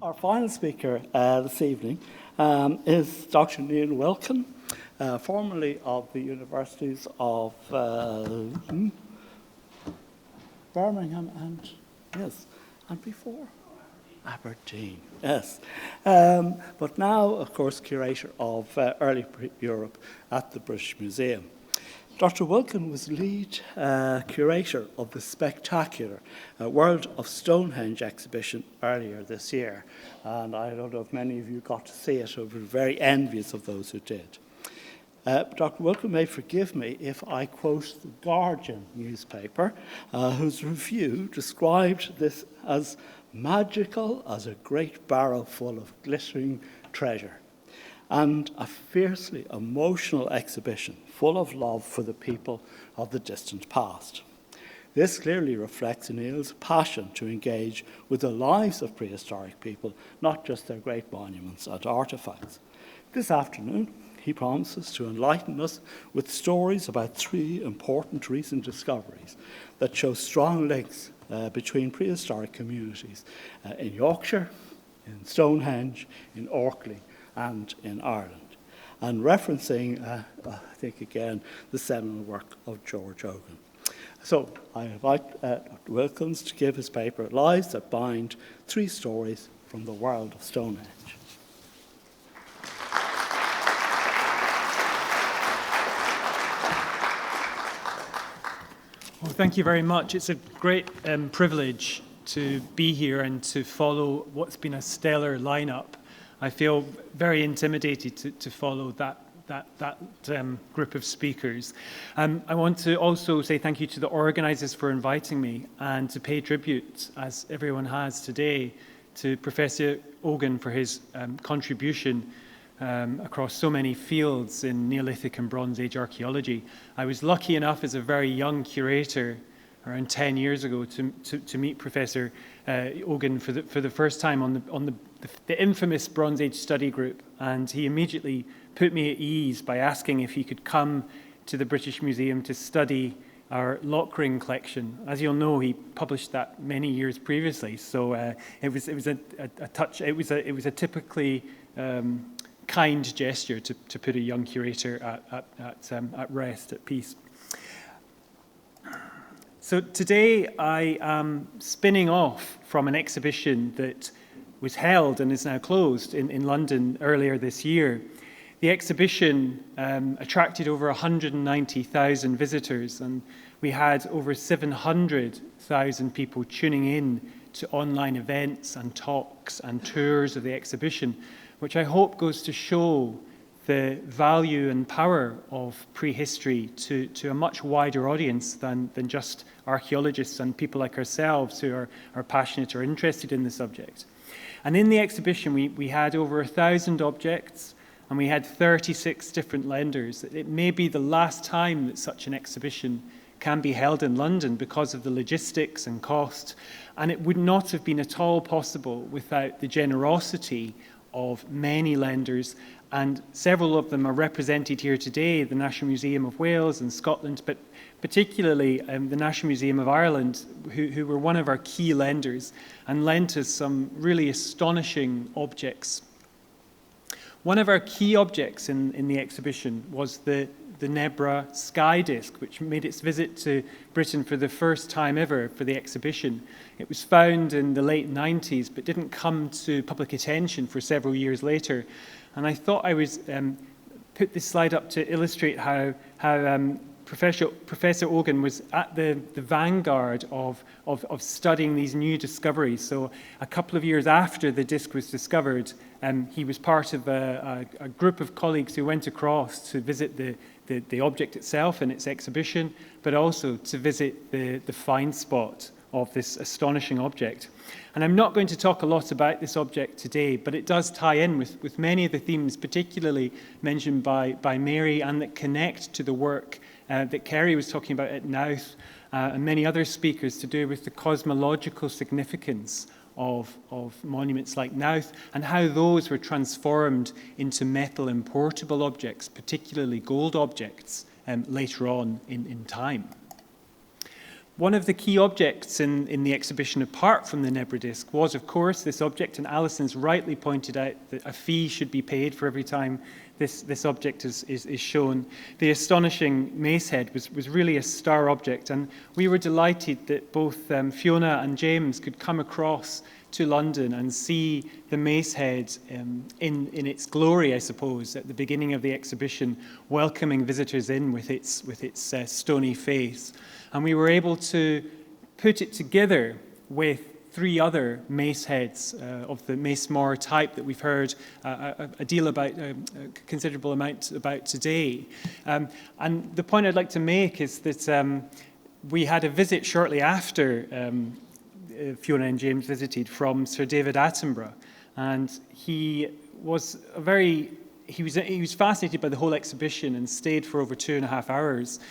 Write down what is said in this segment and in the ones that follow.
Our final speaker this evening is Dr. Neil Wilkin, formerly of the universities of Birmingham and before Aberdeen, yes. But now, of course, curator of early Europe at the British Museum. Dr. Wilkin was lead curator of the spectacular World of Stonehenge exhibition earlier this year. And I don't know if many of you got to see it, or were very envious of those who did. Dr. Wilkin may forgive me if I quote the Guardian newspaper, whose review described this as magical as a great barrel full of glittering treasure, and a fiercely emotional exhibition full of love for the people of the distant past. This clearly reflects Neil's passion to engage with the lives of prehistoric people, not just their great monuments and artefacts. This afternoon, he promises to enlighten us with stories about three important recent discoveries that show strong links between prehistoric communities in Yorkshire, in Stonehenge, in Orkney, and in Ireland, and referencing, I think again, the seminal work of George Ogan. So I invite Dr. Wilkins to give his paper, Lives That Bind, Three Stories from the World of Stonehenge. Well, thank you very much. It's a great privilege to be here and to follow what's been a stellar lineup. I feel very intimidated to follow that group of speakers. I want to also say thank you to the organisers for inviting me, and to pay tribute, as everyone has today, to Professor Ogan for his contribution across so many fields in Neolithic and Bronze Age archaeology. I was lucky enough as a very young curator around 10 years ago to meet Professor Ogan for the first time on the infamous Bronze Age study group, and he immediately put me at ease by asking if he could come to the British Museum to study our lock ring collection. As you'll know, he published that many years previously, so it was a typically kind gesture to put a young curator at rest, at peace. So today I am spinning off from an exhibition that was held and is now closed in London earlier this year. The exhibition attracted over 190,000 visitors, and we had over 700,000 people tuning in to online events and talks and tours of the exhibition, which I hope goes to show the value and power of prehistory to a much wider audience than just archaeologists and people like ourselves who are passionate or interested in the subject. And in the exhibition, we had over 1,000 objects, and we had 36 different lenders. It may be the last time that such an exhibition can be held in London because of the logistics and cost, and it would not have been at all possible without the generosity of many lenders, and several of them are represented here today, the National Museum of Wales and Scotland, but particularly the National Museum of Ireland, who were one of our key lenders and lent us some really astonishing objects. One of our key objects in the exhibition was the Nebra sky disk, which made its visit to Britain for the first time ever for the exhibition. It was found in the late 90s, but didn't come to public attention for several years later. And I thought I was put this slide up to illustrate how Professor Ogan was at the vanguard of studying these new discoveries. So a couple of years after the disk was discovered, he was part of a group of colleagues who went across to visit the object itself and its exhibition, but also to visit the find spot of this astonishing object. And I'm not going to talk a lot about this object today, but it does tie in with many of the themes, particularly mentioned by Mary, and that connect to the work that Kerry was talking about at Knowth, and many other speakers, to do with the cosmological significance of monuments like Knowth, and how those were transformed into metal importable objects, particularly gold objects, later on in time. One of the key objects in the exhibition, apart from the Nebra disc, was, of course, this object, and Alison's rightly pointed out that a fee should be paid for every time this object is shown. The astonishing mace head was really a star object, and we were delighted that both Fiona and James could come across to London and see the mace head in its glory, I suppose, at the beginning of the exhibition, welcoming visitors in with its stony face. And we were able to put it together with 3 other mace heads of the mace more type that we've heard a deal about, a considerable amount about today. And the point I'd like to make is that we had a visit shortly after Fiona and James visited from Sir David Attenborough, and he was fascinated by the whole exhibition and stayed for over 2.5 hours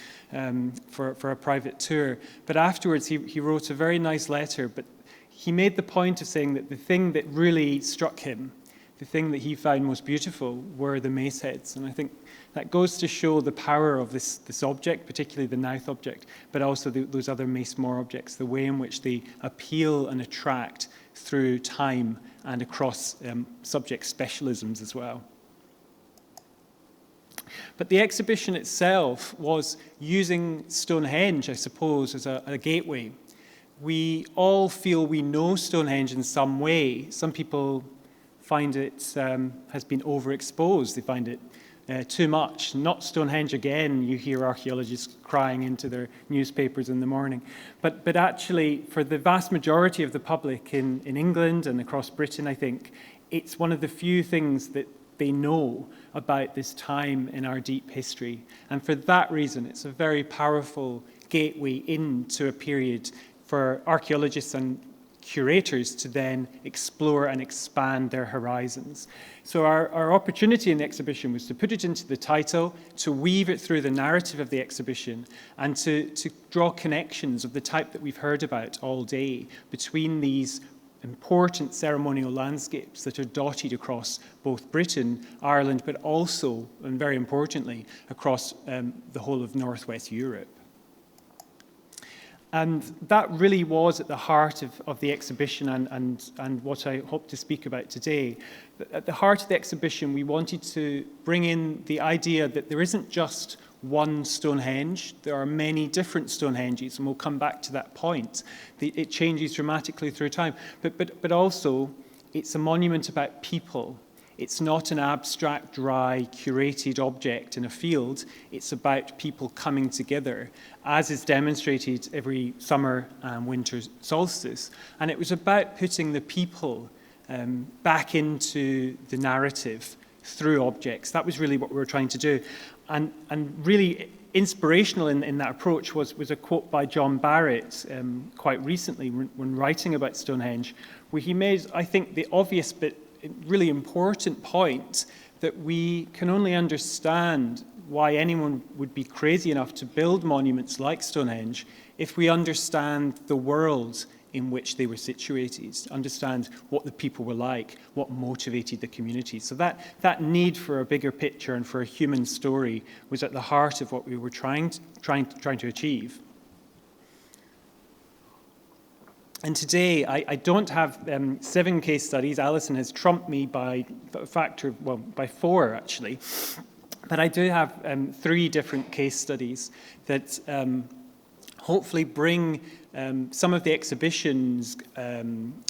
for a private tour. But afterwards, he wrote a very nice letter. But he made the point of saying that the thing that really struck him, the thing that he found most beautiful, were the mace heads. And I think that goes to show the power of this object, particularly the Knowth object, but also those other mace more objects, the way in which they appeal and attract through time and across subject specialisms as well. But the exhibition itself was using Stonehenge, I suppose, as a gateway. We all feel we know Stonehenge in some way. Some people find it has been overexposed. They find it too much. Not Stonehenge again, you hear archaeologists crying into their newspapers in the morning. But actually, for the vast majority of the public in England and across Britain, I think, it's one of the few things that they know about this time in our deep history. And for that reason, it's a very powerful gateway into a period for archaeologists and curators to then explore and expand their horizons. So our opportunity in the exhibition was to put it into the title, to weave it through the narrative of the exhibition, and to draw connections of the type that we've heard about all day between these important ceremonial landscapes that are dotted across both Britain, Ireland, but also, and very importantly, across the whole of Northwest Europe. And that really was at the heart of the exhibition and what I hope to speak about today. At the heart of the exhibition, we wanted to bring in the idea that there isn't just one Stonehenge. There are many different Stonehenges, and we'll come back to that point. It changes dramatically through time. But also, it's a monument about people. It's not an abstract, dry, curated object in a field. It's about people coming together, as is demonstrated every summer and winter solstice. And it was about putting the people back into the narrative through objects. That was really what we were trying to do. And really inspirational in that approach was a quote by John Barrett quite recently when writing about Stonehenge, where he made, I think, the obvious but really important point that we can only understand why anyone would be crazy enough to build monuments like Stonehenge if we understand the world in which they were situated, understand what the people were like, what motivated the community. So that need for a bigger picture and for a human story was at the heart of what we were trying to achieve. And today, I don't have 7 case studies. Alison has trumped me by a factor, well, by 4 actually. But I do have 3 different case studies that hopefully bring some of the exhibition's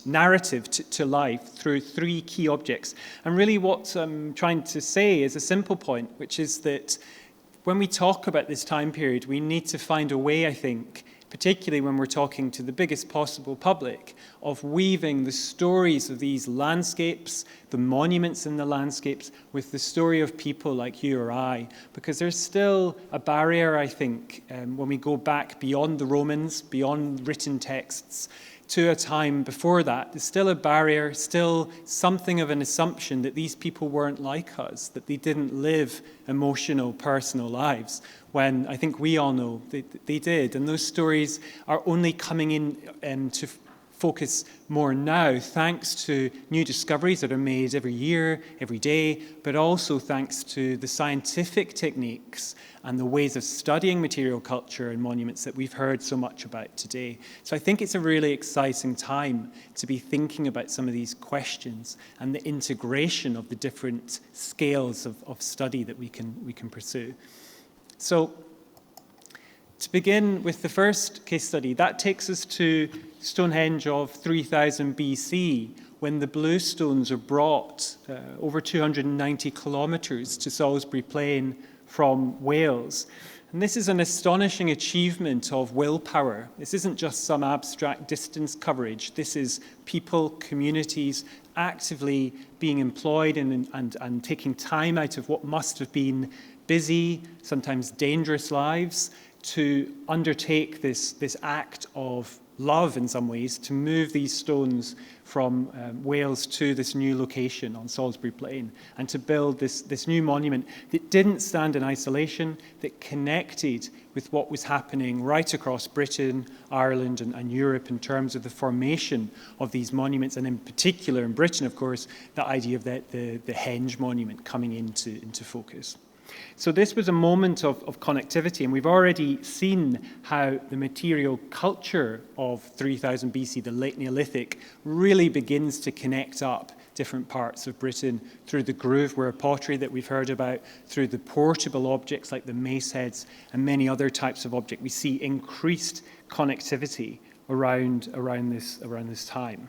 narrative to life through 3 key objects. And really what I'm trying to say is a simple point, which is that when we talk about this time period, we need to find a way, I think, particularly when we're talking to the biggest possible public, of weaving the stories of these landscapes, the monuments in the landscapes, with the story of people like you or I. Because there's still a barrier, I think, when we go back beyond the Romans, beyond written texts, to a time before that. There's still a barrier, still something of an assumption that these people weren't like us, that they didn't live emotional, personal lives, when I think we all know they did. And those stories are only coming in to focus more now, thanks to new discoveries that are made every year, every day, but also thanks to the scientific techniques and the ways of studying material culture and monuments that we've heard so much about today. So I think it's a really exciting time to be thinking about some of these questions and the integration of the different scales of study that we can pursue. So to begin with the first case study, that takes us to Stonehenge of 3000 BC, when the bluestones are brought over 290 kilometres to Salisbury Plain from Wales. And this is an astonishing achievement of willpower. This isn't just some abstract distance coverage. This is people, communities actively being employed and taking time out of what must have been busy, sometimes dangerous lives, to undertake this act of love in some ways, to move these stones from Wales to this new location on Salisbury Plain, and to build this new monument that didn't stand in isolation, that connected with what was happening right across Britain, Ireland, and Europe in terms of the formation of these monuments, and in particular in Britain, of course, the idea of the Henge monument coming into focus. So this was a moment of connectivity, and we've already seen how the material culture of 3000 BC, the late Neolithic, really begins to connect up different parts of Britain through the grooveware pottery that we've heard about, through the portable objects like the mace heads and many other types of objects. We see increased connectivity around this time.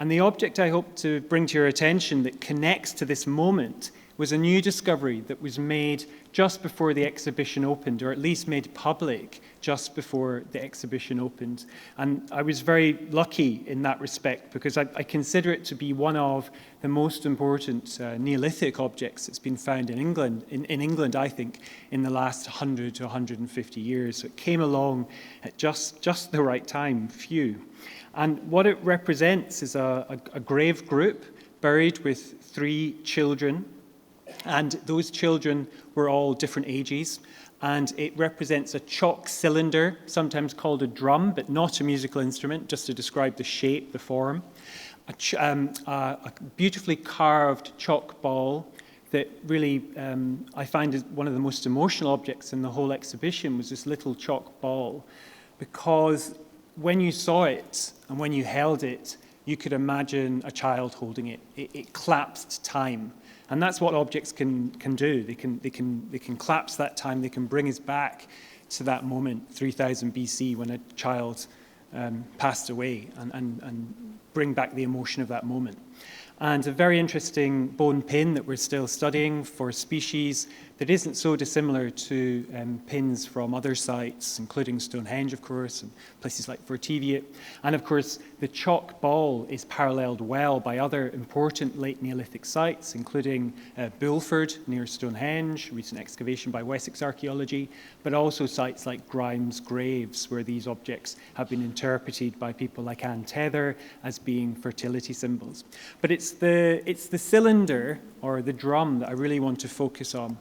And the object I hope to bring to your attention that connects to this moment was a new discovery that was made just before the exhibition opened, or at least made public just before the exhibition opened. And I was very lucky in that respect, because I consider it to be one of the most important Neolithic objects that's been found in England, I think, in the last 100 to 150 years. So it came along at just the right time, few. And what it represents is a grave group buried with 3 children, and those children were all different ages, and it represents a chalk cylinder, sometimes called a drum, but not a musical instrument, just to describe the shape, the form, a beautifully carved chalk ball that really I find is one of the most emotional objects in the whole exhibition, was this little chalk ball, because when you saw it and when you held it, you could imagine a child holding it. It collapsed time. And that's what objects can do. They can collapse that time. They can bring us back to that moment, 3000 BC, when a child passed away, and bring back the emotion of that moment. And a very interesting bone pin that we're still studying for species that isn't so dissimilar to pins from other sites, including Stonehenge, of course, and places like Forteviot. And of course, the chalk ball is paralleled well by other important late Neolithic sites, including Bulford near Stonehenge, recent excavation by Wessex Archaeology, but also sites like Grimes Graves, where these objects have been interpreted by people like Anne Tether as being fertility symbols. But it's the cylinder, or the drum, that I really want to focus on.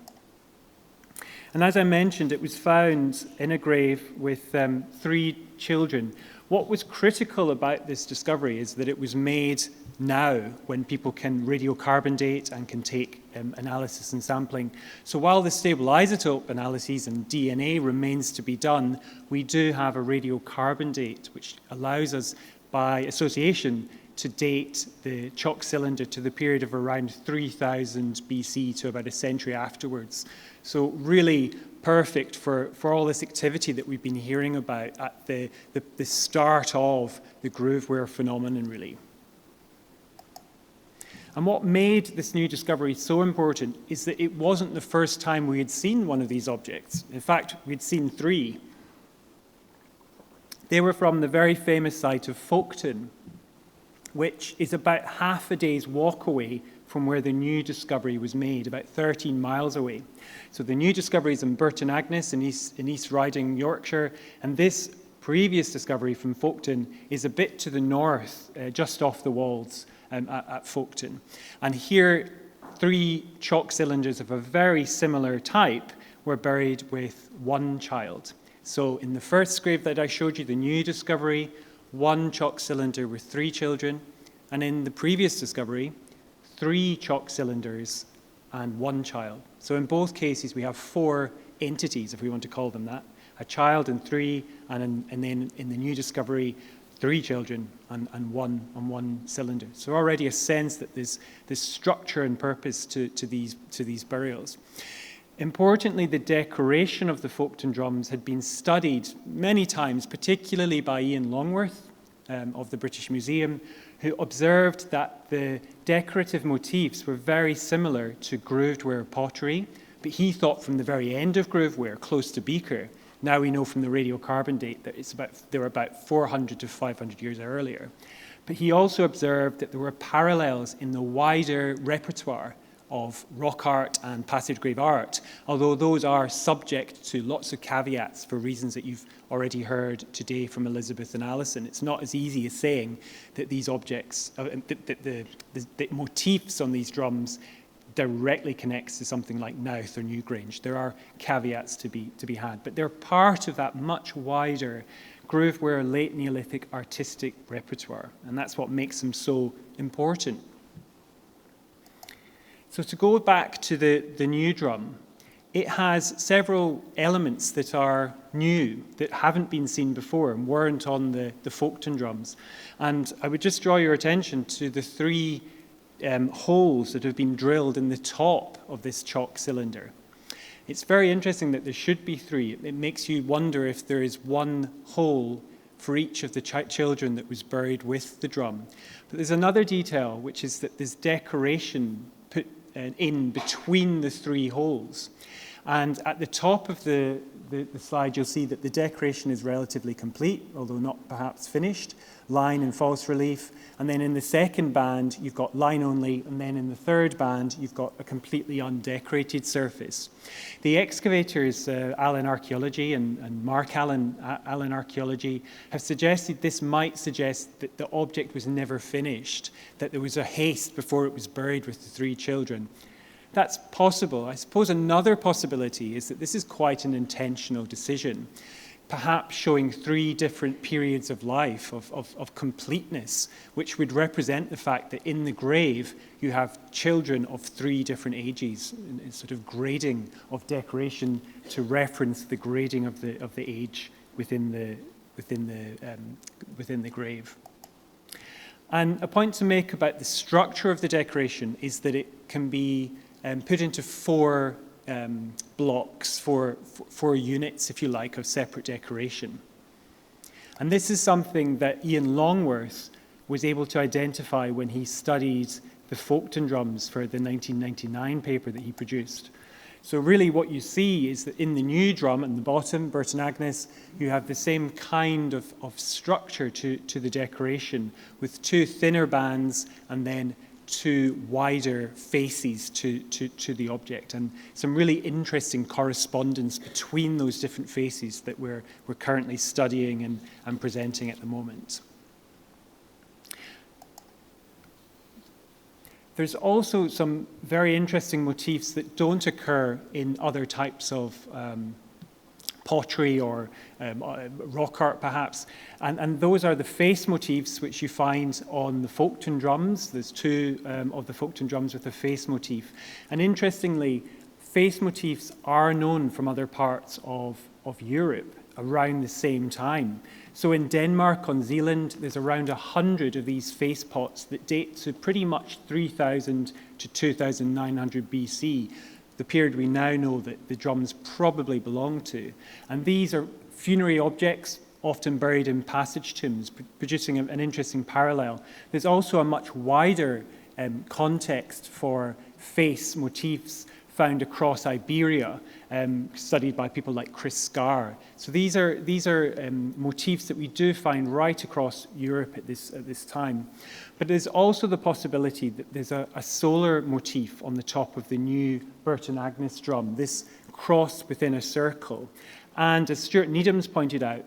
And as I mentioned, it was found in a grave with 3 children. What was critical about this discovery is that it was made now, when people can radiocarbon date and can take analysis and sampling. So while the stable isotope analyses and DNA remains to be done, we do have a radiocarbon date, which allows us, by association, to date the chalk cylinder to the period of around 3000 BC to about a century afterwards. So really perfect for all this activity that we've been hearing about at the start of the grooveware phenomenon, really. And what made this new discovery so important is that it wasn't the first time we had seen one of these objects. In fact, we'd seen 3. They were from the very famous site of Folkestone, which is about half a day's walk away from where the new discovery was made, about 13 miles away. So the new discovery is in Burton Agnes in East Riding, Yorkshire, and this previous discovery from Folkestone is a bit to the north, just off the Wolds at Folkestone. And here, 3 chalk cylinders of a very similar type were buried with 1 child. So in the first grave that I showed you, the new discovery, 1 chalk cylinder with 3 children, and in the previous discovery, 3 chalk cylinders and 1 child. So in both cases, we have 4 entities, if we want to call them that, a child and 3, and then in the new discovery, 3 children and 1 cylinder. So already a sense that there's this structure and purpose to these burials. Importantly, the decoration of the Folkestone drums had been studied many times, particularly by Ian Longworth of the British Museum, who observed that the decorative motifs were very similar to grooved-ware pottery, but he thought from the very end of grooved-ware, close to Beaker. Now we know from the radiocarbon date that they were about 400 to 500 years earlier. But he also observed that there were parallels in the wider repertoire of rock art and passage grave art, although those are subject to lots of caveats for reasons that you've already heard today from Elizabeth and Alison. It's not as easy as saying that these objects, the motifs on these drums directly connects to something like Knowth or Newgrange. There are caveats to be had, but they're part of that much wider grooved-ware late Neolithic artistic repertoire, and that's what makes them so important. So to go back to the new drum, it has several elements that are new, that haven't been seen before and weren't on the Folkestone drums. And I would just draw your attention to the 3 holes that have been drilled in the top of this chalk cylinder. It's very interesting that there should be 3. It makes you wonder if there is 1 hole for each of the children that was buried with the drum. But there's another detail, which is that there's decoration put in between the 3 holes. And at the top of the slide, you'll see that the decoration is relatively complete, although not perhaps finished, line and false relief. And then in the second band, you've got line only, and then in the third band, you've got a completely undecorated surface. The excavators, Allen Archaeology and Mark Allen Archaeology, have suggested this might suggest that the object was never finished, that there was a haste before it was buried with the 3 children. That's possible. I suppose another possibility is that this is quite an intentional decision, perhaps showing 3 different periods of life, of completeness, which would represent the fact that in the grave you have children of 3 different ages, in sort of grading of decoration to reference the grading of the age within the grave. And a point to make about the structure of the decoration is that it can be put into 4 blocks, 4 units, if you like, of separate decoration. And this is something that Ian Longworth was able to identify when he studied the Folkestone drums for the 1999 paper that he produced. So really what you see is that in the new drum at the bottom, Burton Agnes, you have the same kind of structure to the decoration with 2 thinner bands and then 2 wider faces to the object, and some really interesting correspondence between those different faces that we're currently studying and presenting at the moment. There's also some very interesting motifs that don't occur in other types of pottery or rock art perhaps, and those are the face motifs which you find on the Folkestone drums. There's 2 of the Folkestone drums with a face motif, and interestingly, face motifs are known from other parts of Europe around the same time. So in Denmark, on Zealand, there's around 100 of these face pots that date to pretty much 3000 to 2900 BC, the period we now know that the drums probably belong to. And these are funerary objects, often buried in passage tombs, producing an interesting parallel. There's also a much wider context for face motifs found across Iberia, studied by people like Chris Scarr. So these are motifs that we do find right across Europe at this time. But there's also the possibility that there's a solar motif on the top of the new Burton Agnes drum, this cross within a circle. And as Stuart Needham's pointed out,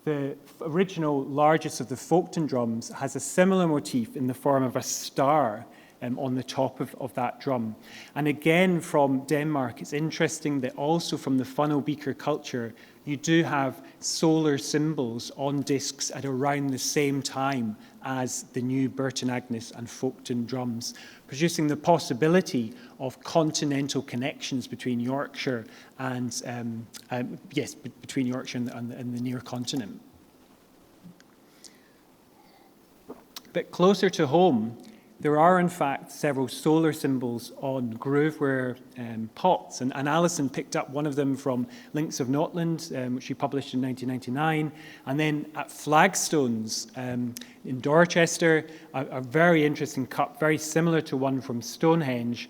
the original largest of the Folkestone drums has a similar motif in the form of a star on the top of that drum. And again, from Denmark, it's interesting that also from the funnel beaker culture, you do have solar symbols on discs at around the same time as the new Burton Agnes and Folkestone drums, producing the possibility of continental connections between Yorkshire and, between Yorkshire and the near continent. But closer to home, there are in fact several solar symbols on Groveware pots, and Alison picked up one of them from Links of Notland, which she published in 1999, and then at Flagstones in Dorchester, a very interesting cup, very similar to one from Stonehenge.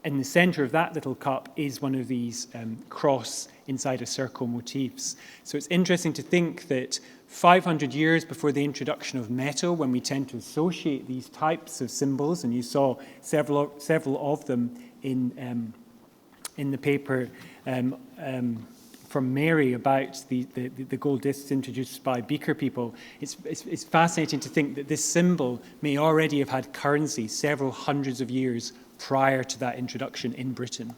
In the centre of that little cup is one of these cross inside a circle motifs. So it's interesting to think that 500 years before the introduction of metal, when we tend to associate these types of symbols, and you saw several of them in the paper from Mary about the gold discs introduced by Beaker people, it's fascinating to think that this symbol may already have had currency several hundreds of years prior to that introduction in Britain.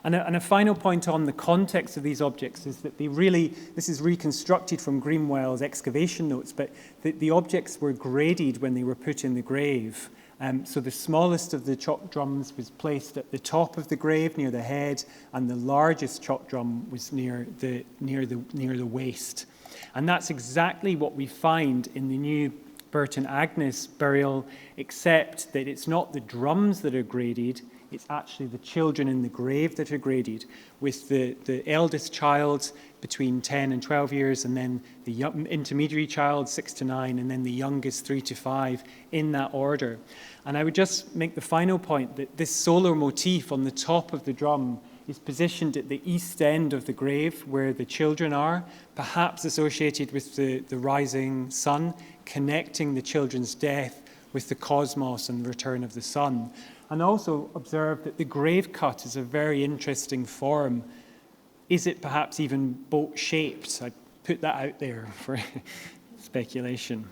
And a final point on the context of these objects is that this is reconstructed from Greenwell's excavation notes, but the objects were graded when they were put in the grave. So the smallest of the chalk drums was placed at the top of the grave near the head, and the largest chalk drum was near the waist. And that's exactly what we find in the new Burton Agnes burial, except that it's not the drums that are graded, it's actually the children in the grave that are graded, with the eldest child between 10 and 12 years, and then the intermediary child 6 to 9, and then the youngest 3 to 5, in that order. And I would just make the final point that this solar motif on the top of the drum is positioned at the east end of the grave where the children are, perhaps associated with the rising sun, connecting the children's death with the cosmos and the return of the sun. And also observe that the grave cut is a very interesting form. Is it perhaps even boat-shaped? I put that out there for speculation.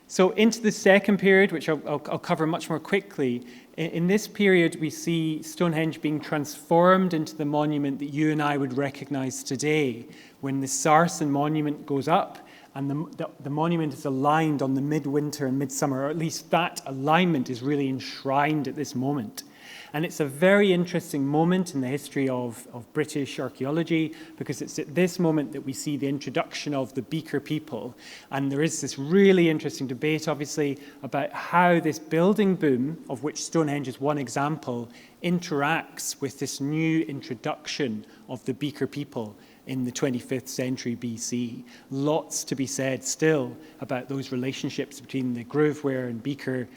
So into the second period, which I'll cover much more quickly. In this period, we see Stonehenge being transformed into the monument that you and I would recognize today. When the Sarsen monument goes up, and the monument is aligned on the midwinter and midsummer, or at least that alignment is really enshrined at this moment. And it's a very interesting moment in the history of British archaeology, because it's at this moment that we see the introduction of the Beaker people. And there is this really interesting debate, obviously, about how this building boom, of which Stonehenge is one example, interacts with this new introduction of the Beaker people in the 25th century BC. Lots to be said still about those relationships between the Groveware and Beaker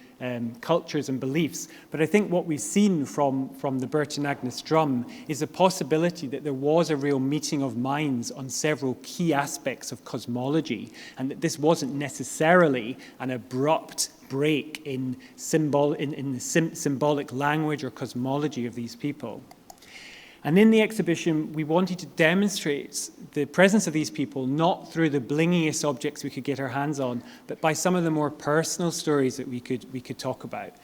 cultures and beliefs. But I think what we've seen from the Burton Agnes drum is a possibility that there was a real meeting of minds on several key aspects of cosmology, and that this wasn't necessarily an abrupt break in the symbolic language or cosmology of these people. And in the exhibition, we wanted to demonstrate the presence of these people not through the blingiest objects we could get our hands on, but by some of the more personal stories that we could talk about.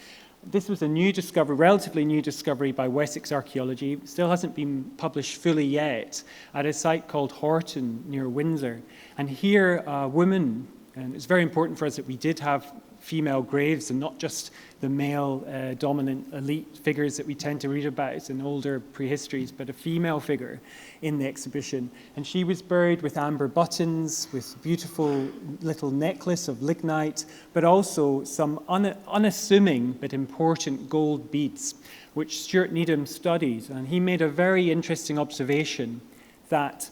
This was a new discovery, relatively new discovery by Wessex Archaeology. It still hasn't been published fully yet, at a site called Horton near Windsor. And here, a woman, and it's very important for us that we did have female graves and not just the male dominant elite figures that we tend to read about in older prehistories, but a female figure in the exhibition. And she was buried with amber buttons, with beautiful little necklace of lignite, but also some unassuming but important gold beads, which Stuart Needham studied. And he made a very interesting observation that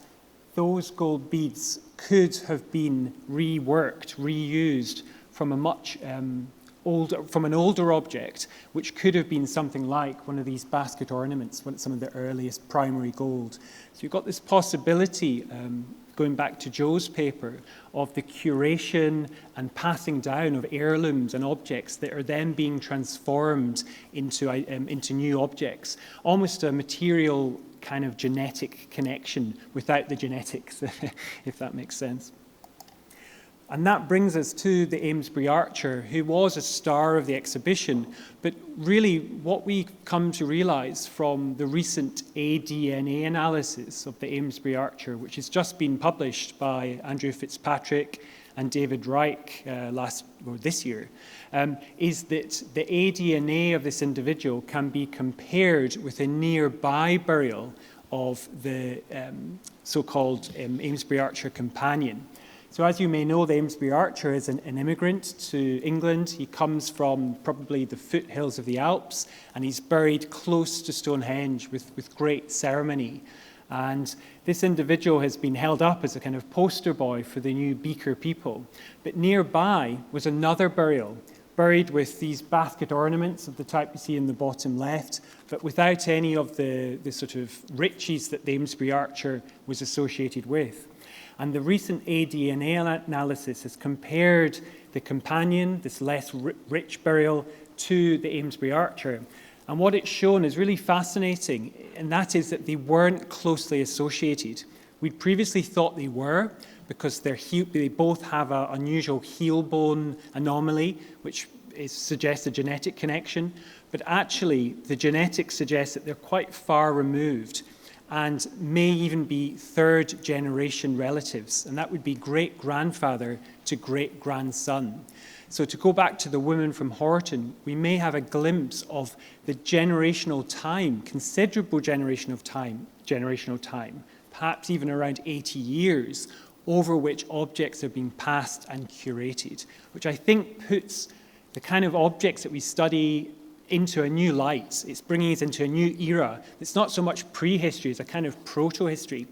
those gold beads could have been reworked, reused from an older object, which could have been something like one of these basket ornaments, some of the earliest primary gold. So you've got this possibility, going back to Joe's paper, of the curation and passing down of heirlooms and objects that are then being transformed into new objects, almost a material kind of genetic connection without the genetics, if that makes sense. And that brings us to the Amesbury Archer, who was a star of the exhibition. But really, what we come to realise from the recent ADNA analysis of the Amesbury Archer, which has just been published by Andrew Fitzpatrick and David Reich this year, is that the ADNA of this individual can be compared with a nearby burial of the so-called Amesbury Archer companion. So as you may know, the Amesbury Archer is an immigrant to England. He comes from probably the foothills of the Alps, and he's buried close to Stonehenge with great ceremony. And this individual has been held up as a kind of poster boy for the new Beaker people. But nearby was another burial, buried with these basket ornaments of the type you see in the bottom left, but without any of the sort of riches that the Amesbury Archer was associated with. And the recent ADNA analysis has compared the companion, this less rich burial, to the Amesbury Archer. And what it's shown is really fascinating, and that is that they weren't closely associated. We'd previously thought they were, because they both have an unusual heel bone anomaly, which suggests a genetic connection. But actually, the genetics suggest that they're quite far removed and may even be third-generation relatives, and that would be great-grandfather to great-grandson. So to go back to the woman from Horton, we may have a glimpse of the generational time, considerable generational time, perhaps even around 80 years, over which objects are being passed and curated, which I think puts the kind of objects that we study into a new light. It's bringing us into a new era. It's not so much prehistory, it's a kind of proto-history.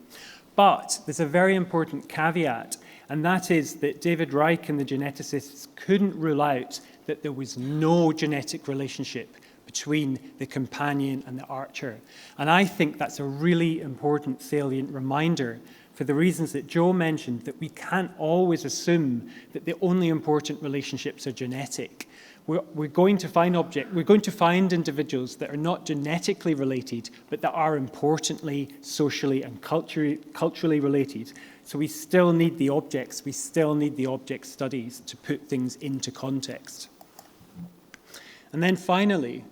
But there's a very important caveat, and that is that David Reich and the geneticists couldn't rule out that there was no genetic relationship between the companion and the archer. And I think that's a really important, salient reminder for the reasons that Joe mentioned, that we can't always assume that the only important relationships are genetic. We're going to find individuals that are not genetically related, but that are importantly socially and culturally related. So we still need the objects, we still need the object studies to put things into context. And then finally,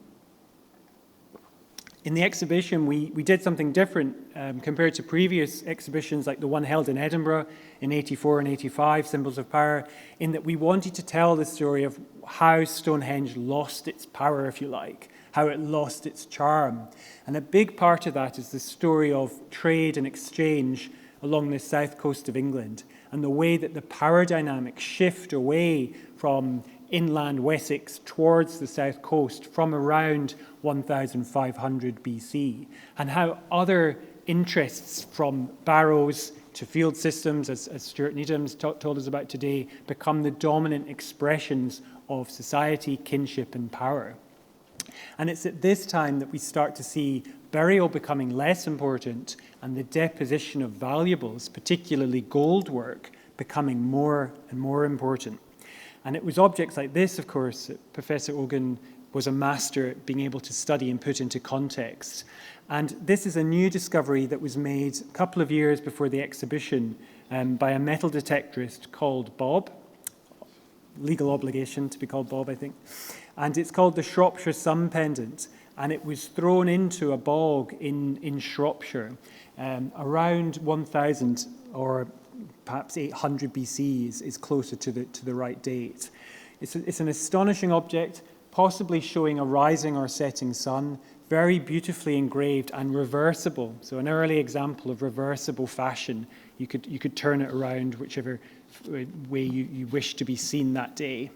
in the exhibition, we did something different compared to previous exhibitions like the one held in Edinburgh in 84 and 85, Symbols of Power, in that we wanted to tell the story of how Stonehenge lost its power, if you like, how it lost its charm. And a big part of that is the story of trade and exchange along the south coast of England, and the way that the power dynamics shift away from inland Wessex towards the south coast from around 1500 BC, and how other interests from barrows to field systems, as Stuart Needham's told us about today, become the dominant expressions of society, kinship and power. And it's at this time that we start to see burial becoming less important and the deposition of valuables, particularly gold work, becoming more and more important. And it was objects like this, of course, that Professor Ogan was a master at being able to study and put into context. And this is a new discovery that was made a couple of years before the exhibition by a metal detectorist called Bob. Legal obligation to be called Bob, I think. And it's called the Shropshire Sun Pendant. And it was thrown into a bog in Shropshire around 1000 or perhaps 800 BC is closer to the right date. It's an astonishing object, possibly showing a rising or setting sun, very beautifully engraved and reversible. So an early example of reversible fashion. You could turn it around whichever way you wish to be seen that day.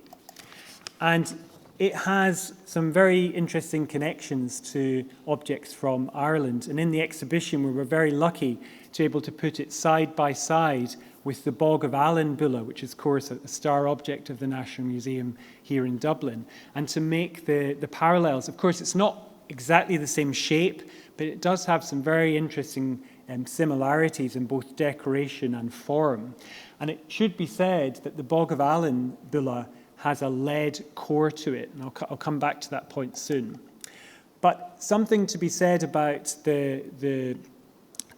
And it has some very interesting connections to objects from Ireland. And in the exhibition, we were very lucky to be able to put it side by side with the Bog of Allen bulla, which is, of course, a star object of the National Museum here in Dublin, and to make the parallels. Of course, it's not exactly the same shape, but it does have some very interesting similarities in both decoration and form. And it should be said that the Bog of Allen bulla has a lead core to it, and I'll come back to that point soon. But something to be said about the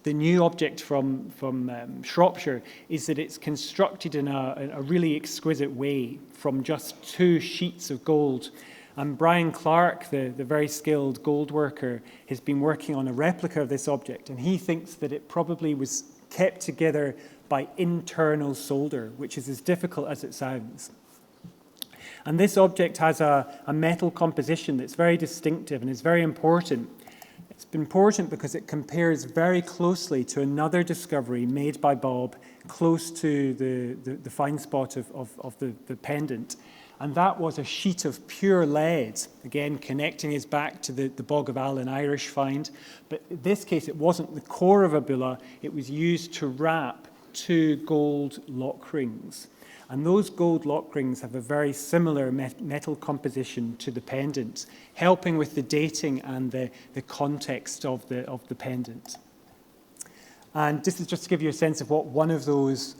The new object from Shropshire is that it's constructed in a really exquisite way from just 2 sheets of gold. And Brian Clark, the very skilled gold worker, has been working on a replica of this object, and he thinks that it probably was kept together by internal solder, which is as difficult as it sounds. And this object has a metal composition that's very distinctive and is very important. It's important because it compares very closely to another discovery made by Bob close to the find spot of the pendant. And that was a sheet of pure lead, again connecting us back to the Bog of Allen Irish find. But in this case, it wasn't the core of a bulla, it was used to wrap 2 gold lock rings. And those gold lock rings have a very similar metal composition to the pendant, helping with the dating and the context of the pendant. And this is just to give you a sense of what one of those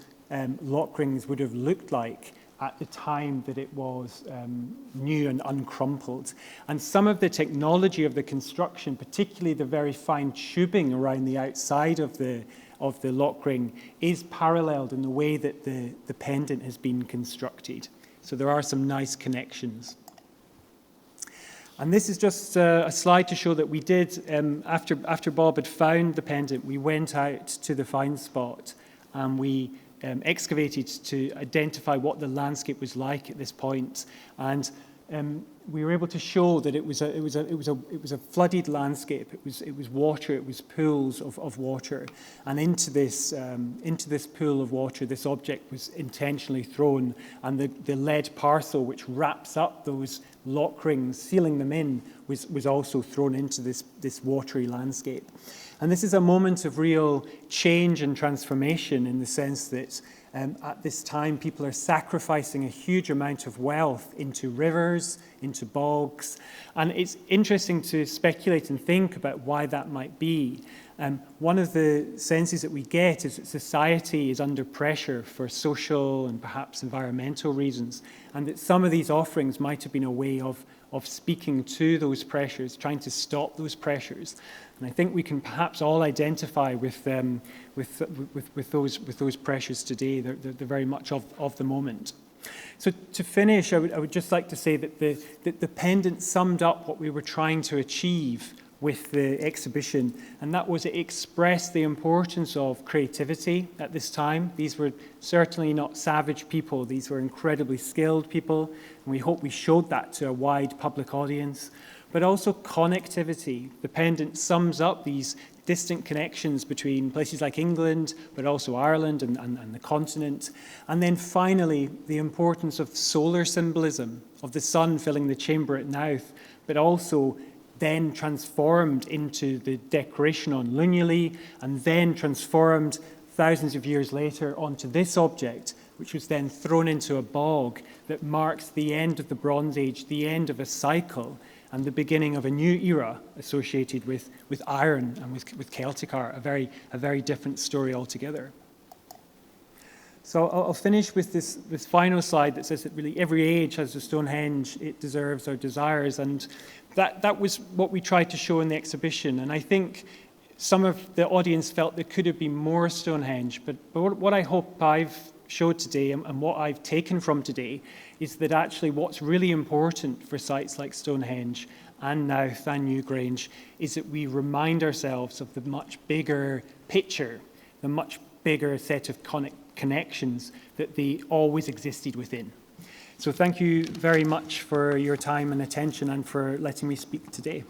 lock rings would have looked like at the time that it was new and uncrumpled. And some of the technology of the construction, particularly the very fine tubing around the outside of the lock ring, is paralleled in the way that the pendant has been constructed. So there are some nice connections. And this is just a slide to show that we did, after Bob had found the pendant, we went out to the find spot and we excavated to identify what the landscape was like at this point. And we were able to show that it was a flooded landscape. It was water. It was pools of water, and into this pool of water, this object was intentionally thrown, and the lead parcel which wraps up those lock rings, sealing them in, was also thrown into this watery landscape. And this is a moment of real change and transformation in the sense that at this time, people are sacrificing a huge amount of wealth into rivers, into bogs. And it's interesting to speculate and think about why that might be. One of the senses that we get is that society is under pressure for social and perhaps environmental reasons, and that some of these offerings might have been a way of speaking to those pressures, trying to stop those pressures. And I think we can perhaps all identify with those pressures today. They're very much of the moment. So to finish, I would just like to say that the pendant summed up what we were trying to achieve with the exhibition, and that was it expressed the importance of creativity at this time. These were certainly not savage people. These were incredibly skilled people, and we hope we showed that to a wide public audience. But also connectivity. The pendant sums up these distant connections between places like England, but also Ireland and the continent. And then finally, the importance of solar symbolism, of the sun filling the chamber at Knowth, but also then transformed into the decoration on Lunuley, and then transformed thousands of years later onto this object, which was then thrown into a bog that marks the end of the Bronze Age, the end of a cycle, and the beginning of a new era associated with iron and with Celtic art, a very different story altogether. So I'll finish with this final slide that says that really every age has a Stonehenge it deserves or desires, and that was what we tried to show in the exhibition. And I think some of the audience felt there could have been more Stonehenge, but what I hope I've showed today and what I've taken from today is that actually what's really important for sites like Stonehenge and Knowth and Newgrange is that we remind ourselves of the much bigger picture, the much bigger set of connections that they always existed within. So thank you very much for your time and attention and for letting me speak today.